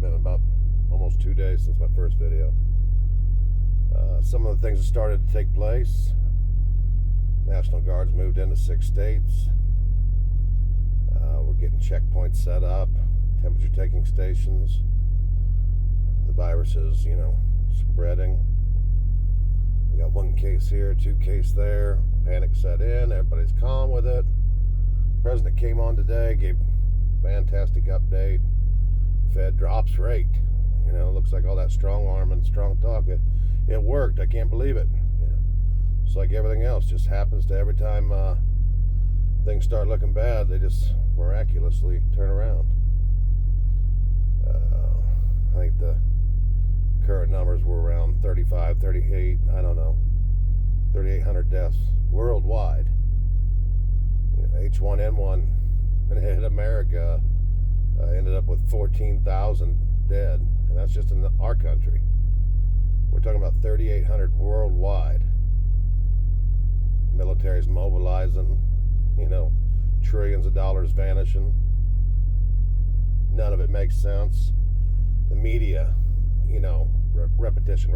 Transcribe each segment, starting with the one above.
been about almost 2 days since my first video. Some of the things that started to take place. National Guard's moved into 6 states. We're getting checkpoints set up, temperature taking stations. The virus is, spreading. We got 1 case here, 2 cases there. Panic set in. Everybody's calm with it. The president came on today, gave fantastic update. Fed drops rate. Looks like all that strong arm and strong talk, it worked. I can't believe it. It's like everything else, just happens to every time things start looking bad, they just miraculously turn around. I think the current numbers were around 35, 38, I don't know, 3,800 deaths worldwide. H1N1 in America ended up with 14,000 dead, and that's just in our country. We're talking about 3,800 worldwide. Military's mobilizing, trillions of dollars vanishing. None of it makes sense. The media, repetition.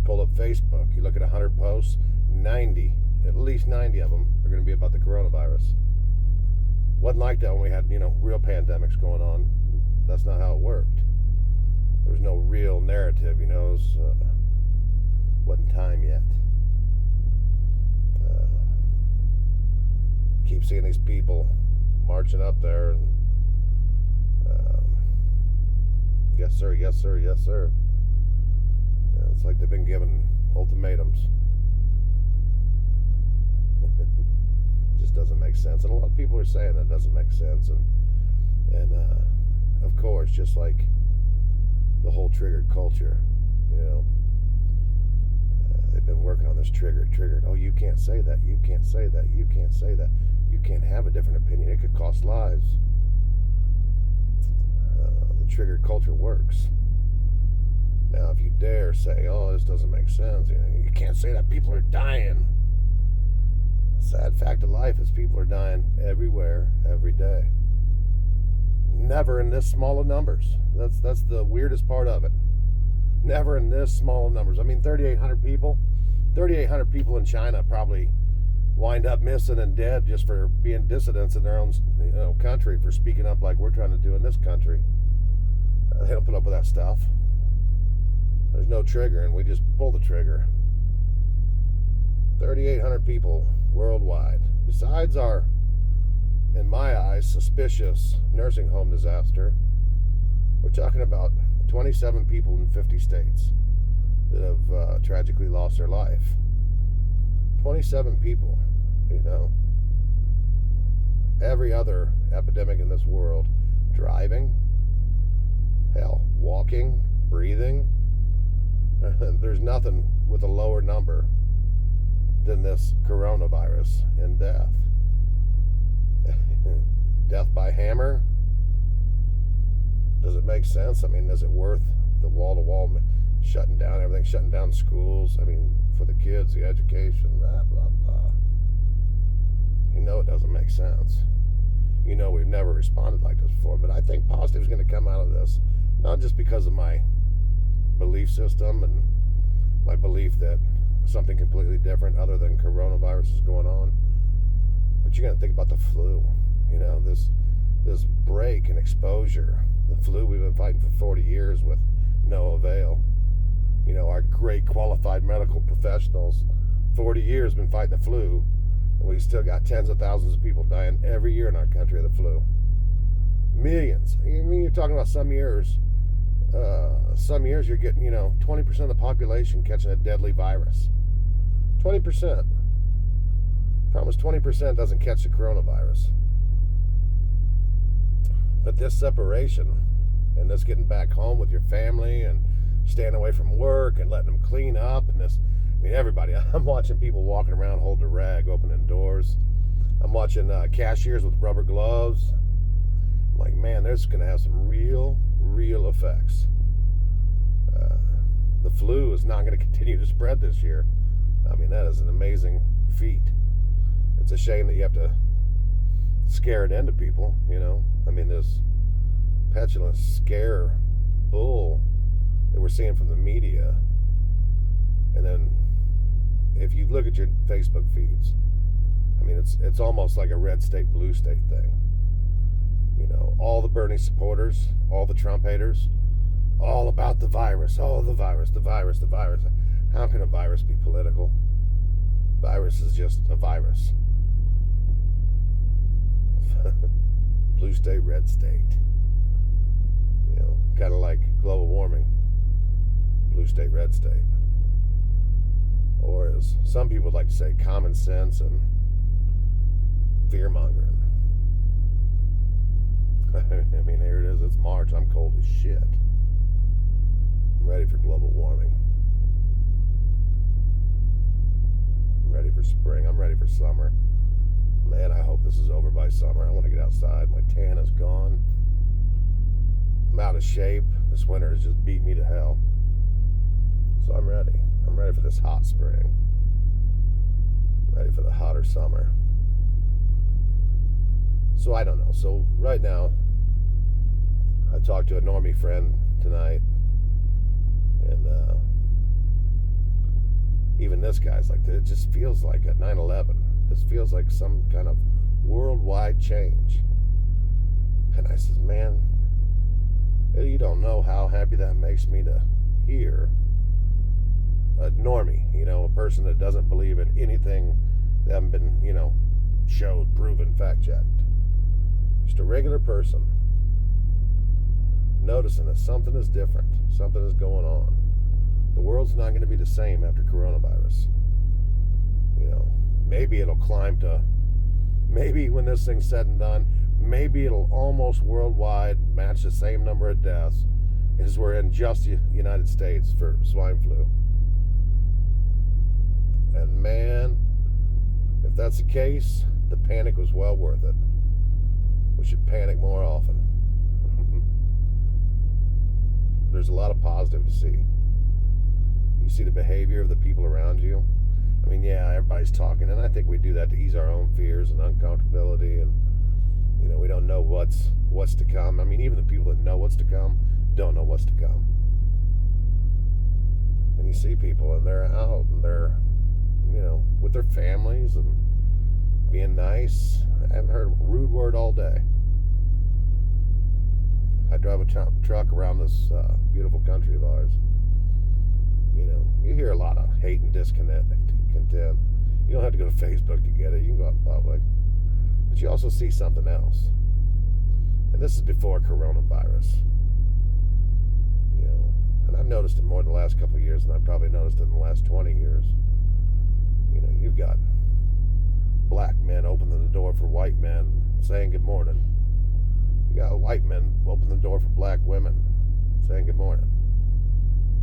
Pull up Facebook, you look at 100 posts, at least 90 of them are going to be about the coronavirus. Wasn't like that when we had, real pandemics going on. That's not how it worked. There was no real narrative, it wasn't time yet. Keep seeing these people marching up there, and yes sir. It's like they've been given ultimatums. It just doesn't make sense, and a lot of people are saying that doesn't make sense, and of course, just like the whole triggered culture, they've been working on this triggered. Oh, you can't say that. You can't say that. You can't say that. You can't have a different opinion. It could cost lives. The triggered culture works. Now, if you dare say, "Oh, this doesn't make sense," you can't say that. People are dying. Sad fact of life is people are dying everywhere, every day. Never in this small of numbers. That's the weirdest part of it. Never in this small of numbers. I mean, 3,800 people. 3,800 people in China probably wind up missing and dead just for being dissidents in their own country, for speaking up like we're trying to do in this country. They don't put up with that stuff. There's no trigger, and we just pull the trigger. 3,800 people worldwide. Besides our, in my eyes, suspicious nursing home disaster, we're talking about 27 people in 50 states that have tragically lost their life. 27 people, Every other epidemic in this world, driving, hell, walking, breathing, there's nothing with a lower number than this coronavirus in death. Death by hammer. Does it make sense? I mean, is it worth the wall-to-wall shutting down everything, shutting down schools? I mean, for the kids, the education, blah, blah, blah. It doesn't make sense. We've never responded like this before, but I think positive is going to come out of this, not just because of my belief system and my belief that something completely different other than coronavirus is going on, but you're going to think about the flu. This break and exposure. The flu we've been fighting for 40 years with no avail. Our great qualified medical professionals, 40 years been fighting the flu, and we still got tens of thousands of people dying every year in our country of the flu. Millions. You're talking about some years you're getting, 20% of the population catching a deadly virus. 20%. Promise 20% doesn't catch the coronavirus. But this separation and this getting back home with your family and staying away from work and letting them clean up and this, everybody. I'm watching people walking around holding a rag, opening doors. I'm watching cashiers with rubber gloves. I'm like, man, this is going to have some real effects. The flu is not going to continue to spread this year. That is an amazing feat. It's a shame that you have to scare it into people, This petulant scare bull that we're seeing from the media. And then if you look at your Facebook feeds, I mean, it's almost like a red state, blue state thing. You know, all the Bernie supporters, all the Trump haters, all about the virus. Oh, the virus, the virus, the virus. How can a virus be political? Virus is just a virus. Blue state, red state. You know, kind of like global warming. Blue state, red state. Or as some people would like to say, common sense and fear mongering. I mean, here it is. It's March. I'm cold as shit. I'm ready for global warming. I'm ready for spring. I'm ready for summer. Man, I hope this is over by summer. I want to get outside. My tan is gone. I'm out of shape. This winter has just beat me to hell. So I'm ready. I'm ready for this hot spring. I'm ready for the hotter summer. So I don't know. So right now, I talked to a normie friend tonight, and even this guy's like, it just feels like a 9/11. This feels like some kind of worldwide change. And I said, man, you don't know how happy that makes me to hear a normie, you know, a person that doesn't believe in anything that haven't been, you know, showed, proven, fact-checked. Just a regular person noticing that something is different, something is going on. The world's not going to be the same after coronavirus. You know, maybe it'll climb to, maybe when this thing's said and done, maybe it'll almost worldwide match the same number of deaths as we're in just the United States for swine flu. And man, if that's the case, the panic was well worth it. We should panic more often. There's a lot of positive to see. You see the behavior of the people around you. I mean, yeah, everybody's talking, and I think we do that to ease our own fears and uncomfortability, and you know, we don't know what's to come. I mean, even the people that know what's to come don't know what's to come. And you see people, and they're out, and they're, you know, with their families and being nice. I haven't heard a rude word all day. I drive a truck around this beautiful country of ours. You know, you hear a lot of hate and discontent. You don't have to go to Facebook to get it. You can go out in public. But you also see something else. And this is before coronavirus. You know, and I've noticed it more in the last couple of years than I've probably noticed it in the last 20 years. You know, you've got black men opening the door for white men saying good morning. You got white men opening the door for black women saying good morning.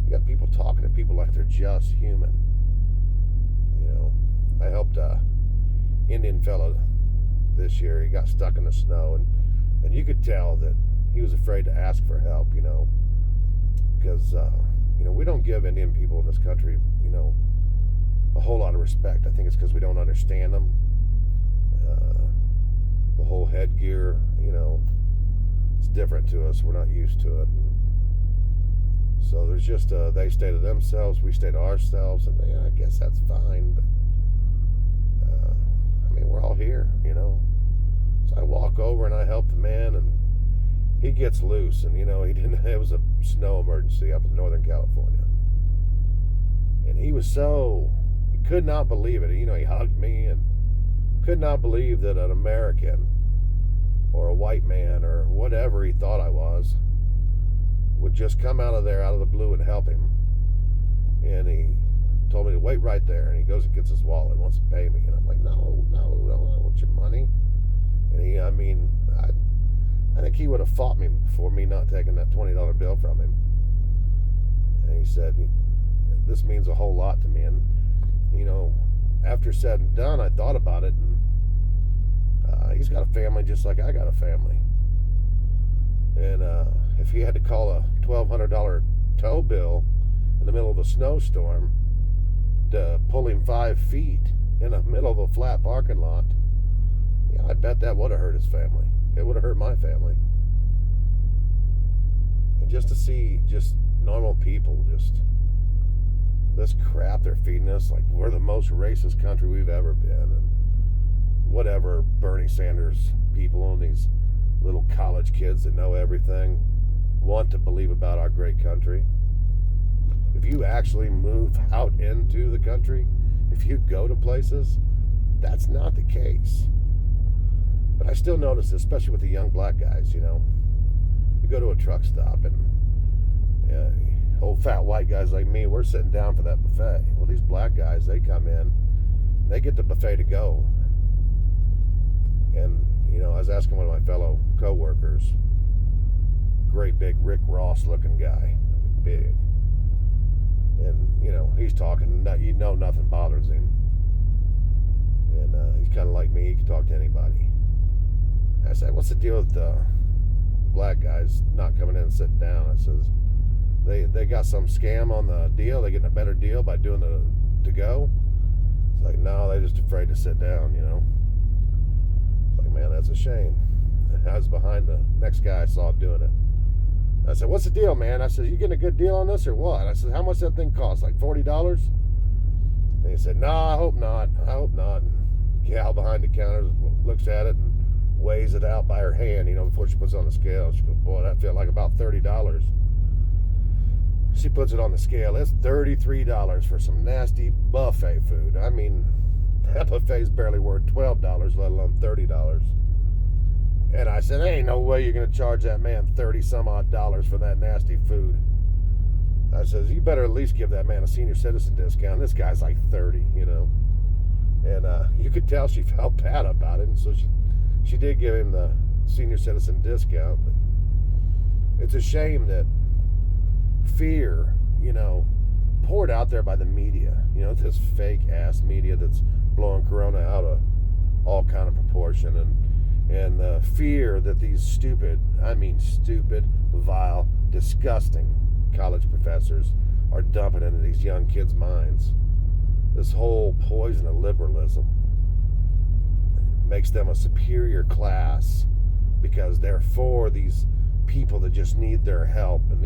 You got people talking to people like they're just human. You know, I helped a Indian fellow this year. He got stuck in the snow, and you could tell that he was afraid to ask for help, you know, because, you know, we don't give Indian people in this country, you know, a whole lot of respect. I think it's because we don't understand them. The whole headgear, you know, it's different to us. We're not used to it. So there's just, they stay to themselves, we stay to ourselves, and I guess that's fine, but, I mean, we're all here, you know. So I walk over and I help the man, and he gets loose, and, you know, it was a snow emergency up in Northern California. And he could not believe it. You know, he hugged me and could not believe that an American or a white man or whatever he thought I was would just come out of the blue and help him. And he told me to wait right there, and he goes and gets his wallet and wants to pay me, and I'm like, no, I want your money. And I think he would have fought me for me not taking that $20 bill from him. And he said, this means a whole lot to me. And you know, after said and done, I thought about it, and he's got a family just like I got a family. And if he had to call a $1,200 tow bill in the middle of a snowstorm to pull him 5 feet in the middle of a flat parking lot, yeah, I bet that would have hurt his family. It would have hurt my family. And just to see just normal people, just this crap they're feeding us, like we're the most racist country we've ever been, and whatever Bernie Sanders people and these little college kids that know everything want to believe about our great country. If you actually move out into the country, if you go to places, that's not the case. But I still notice, especially with the young black guys, you go to a truck stop and old fat white guys like me, we're sitting down for that buffet. Well, these black guys, they come in, they get the buffet to go. And, I was asking one of my fellow co-workers, great big Rick Ross looking guy, big. And, he's talking, nothing bothers him. And he's kind of like me, he can talk to anybody. I said, what's the deal with the black guys not coming in and sitting down? I says, they got some scam on the deal, they getting a better deal by doing the to go. It's like, no, they're just afraid to sit down, It's like, man, that's a shame. I was behind the next guy I saw doing it. I said, what's the deal, man? I said, you getting a good deal on this or what? I said, how much that thing cost? Like $40? And he said, no, I hope not. And the gal behind the counter looks at it and weighs it out by her hand, before she puts it on the scale. She goes, boy, that felt like about $30. She puts it on the scale. It's $33 for some nasty buffet food. I mean, that buffet's barely worth $12, let alone $30. And I said, ain't no way you're going to charge that man 30 some odd dollars for that nasty food. I says, you better at least give that man a senior citizen discount. This guy's like 30, And you could tell she felt bad about it. And so she did give him the senior citizen discount. But it's a shame that fear, poured out there by the media. This fake ass media that's blowing Corona out of all kind of proportion. And the fear that these stupid, vile, disgusting college professors are dumping into these young kids' minds. This whole poison of liberalism makes them a superior class because they're for these people that just need their help. And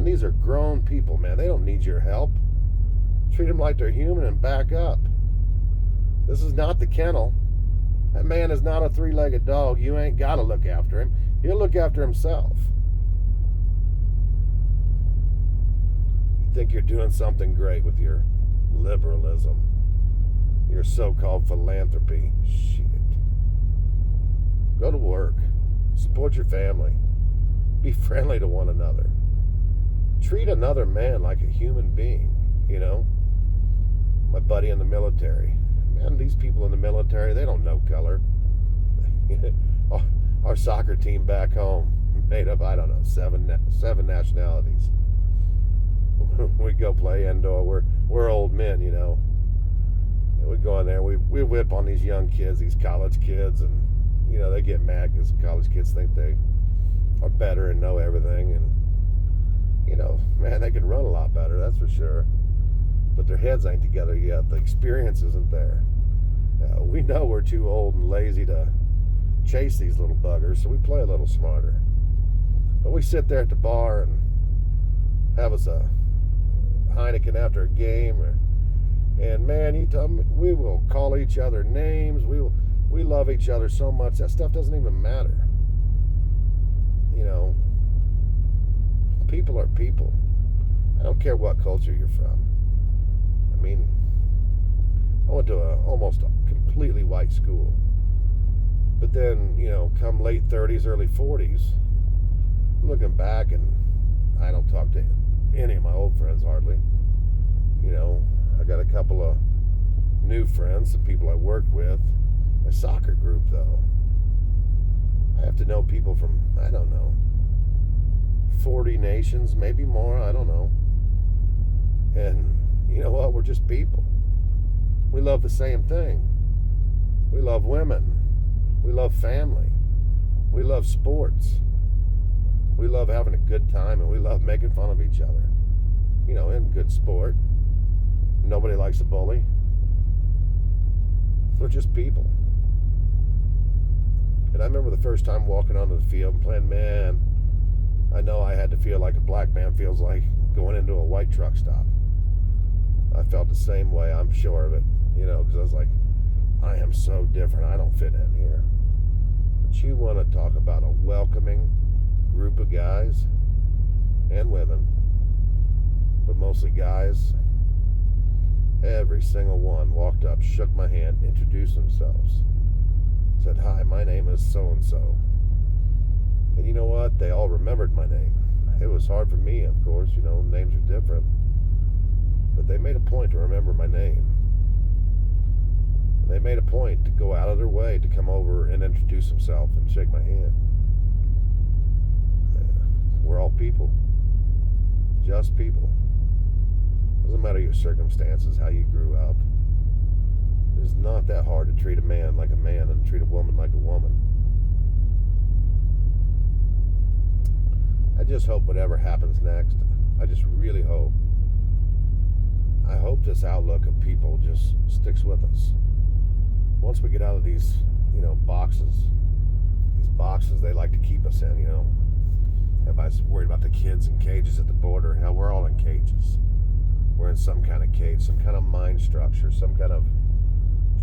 these are grown people, man. They don't need your help. Treat them like they're human and back up. This is not the kennel. That man is not a three-legged dog. You ain't got to look after him. He'll look after himself. You think you're doing something great with your liberalism, your so-called philanthropy. Shit. Go to work. Support your family. Be friendly to one another. Treat another man like a human being, My buddy in the military. Man, these people in the military, they don't know color. Our soccer team back home made up, I don't know, seven nationalities. We go play indoor. We're old men, And we go in there. We whip on these young kids, these college kids, and they get mad because college kids think they are better and know everything. And man, they can run a lot better, that's for sure. But their heads ain't together yet. The experience isn't there. We know we're too old and lazy to chase these little buggers, so we play a little smarter. But we sit there at the bar and have us a Heineken after a game, and man, we will call each other names. We love each other so much that stuff doesn't even matter. People are people. I don't care what culture you're from. I went to almost a completely white school. But then, come late 30s, early 40s, looking back, and I don't talk to any of my old friends hardly. I got a couple of new friends, some people I work with. My soccer group, though, I have to know people from, 40 nations, maybe more, I don't know. And you know what? We're just people. We love the same thing. We love women. We love family. We love sports. We love having a good time, and we love making fun of each other. In good sport. Nobody likes a bully. We're just people. And I remember the first time walking onto the field and playing, man, I know I had to feel like a black man feels like going into a white truck stop. I felt the same way, I'm sure of it, because I was like, I am so different. I don't fit in here. But you want to talk about a welcoming group of guys and women, but mostly guys. Every single one walked up, shook my hand, introduced themselves, said, "Hi, my name is so-and-so." And you know what? They all remembered my name. It was hard for me, of course, names are different. But they made a point to remember my name. They made a point to go out of their way to come over and introduce themselves and shake my hand. We're all people. Just people. Doesn't matter your circumstances, how you grew up. It's not that hard to treat a man like a man and treat a woman like a woman. I just hope whatever happens next, I just really hope. I hope this outlook of people just sticks with us. Once we get out of these, boxes, they like to keep us in, Everybody's worried about the kids in cages at the border. Hell, we're all in cages. We're in some kind of cage, some kind of mind structure, some kind of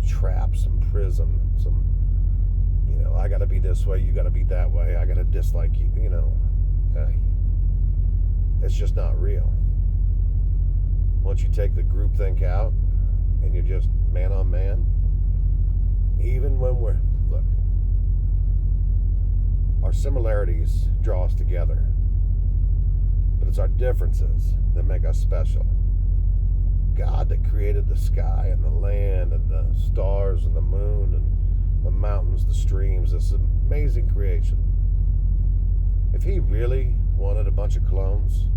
trap, some prison, some, I gotta be this way, you gotta be that way, I gotta dislike you, Hey, it's just not real. Once you take the groupthink out and you're just man on man, even when look, our similarities draw us together, but it's our differences that make us special. God that created the sky and the land and the stars and the moon and the mountains, the streams, this amazing creation. If he really wanted a bunch of clones,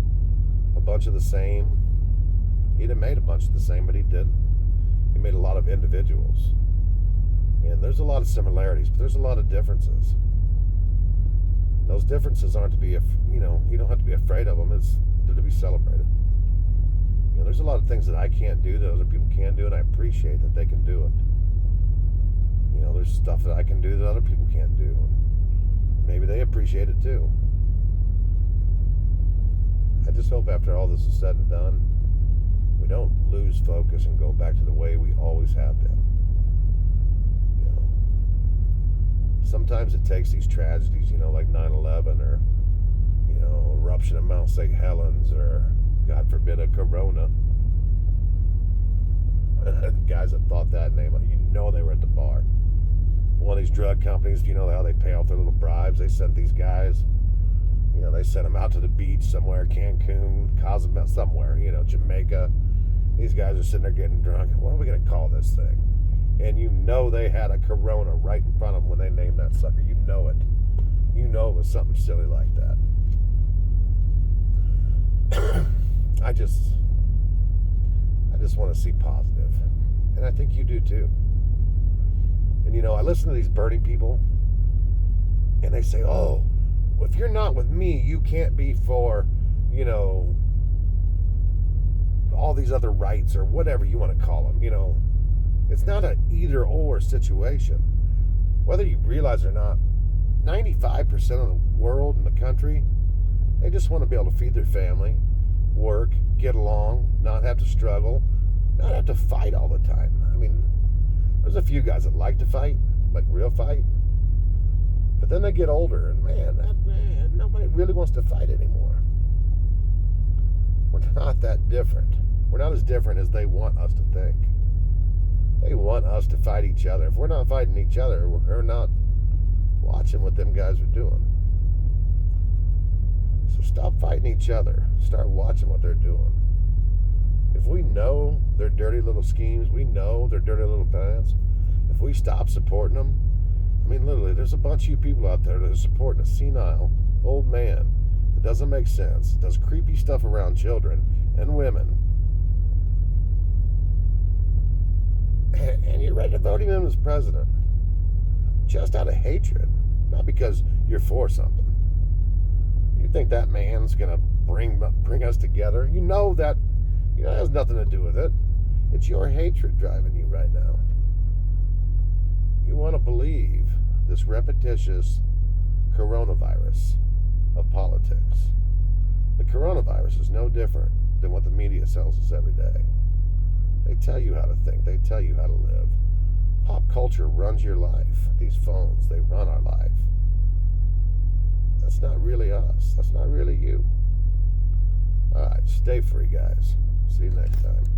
a bunch of the same, he'd have made a bunch of the same, but he didn't. He made a lot of individuals. And there's a lot of similarities, but there's a lot of differences. Those differences aren't to be, you don't have to be afraid of them. They're to be celebrated. There's a lot of things that I can't do that other people can do, and I appreciate that they can do it. There's stuff that I can do that other people can't do. Maybe they appreciate it too. I just hope after all this is said and done, we don't lose focus and go back to the way we always have been. Sometimes it takes these tragedies, like 9/11 or, eruption of Mount St. Helens or, God forbid, a corona. The guys that thought that name, they were at the bar. One of these drug companies, how they pay off their little bribes? They sent these guys, they sent them out to the beach somewhere, Cancun, Cozumel, somewhere, Jamaica. These guys are sitting there getting drunk. What are we going to call this thing? And they had a corona right in front of them when they named that sucker. You know it. It was something silly like that. I just want to see positive. And I think you do too. And I listen to these birding people and they say, oh, well, if you're not with me, you can't be for, all these other rights or whatever you want to call them. It's not an either or situation. Whether you realize it or not, 95% of the world and the country, they just want to be able to feed their family, work, get along, not have to struggle, not have to fight all the time. There's a few guys that like to fight, like real fight. But then they get older and man, nobody really wants to fight anymore. We're not that different. We're not as different as they want us to think. They want us to fight each other. If we're not fighting each other, we're not watching what them guys are doing. So stop fighting each other. Start watching what they're doing. If we know their dirty little schemes, we know their dirty little plans, if we stop supporting them, literally, there's a bunch of you people out there that are supporting a senile old man that doesn't make sense, does creepy stuff around children and women, and you're ready to vote him in as president just out of hatred, not because you're for something. You think that man's gonna bring us together? That it has nothing to do with it. It's your hatred driving you right now. You want to believe this repetitious coronavirus of politics. coronavirus is no different than what the media sells us every day. They tell you how to think. They tell you how to live. Pop culture runs your life. These phones, they run our life. That's not really us. That's not really you. All right, stay free, guys. See you next time.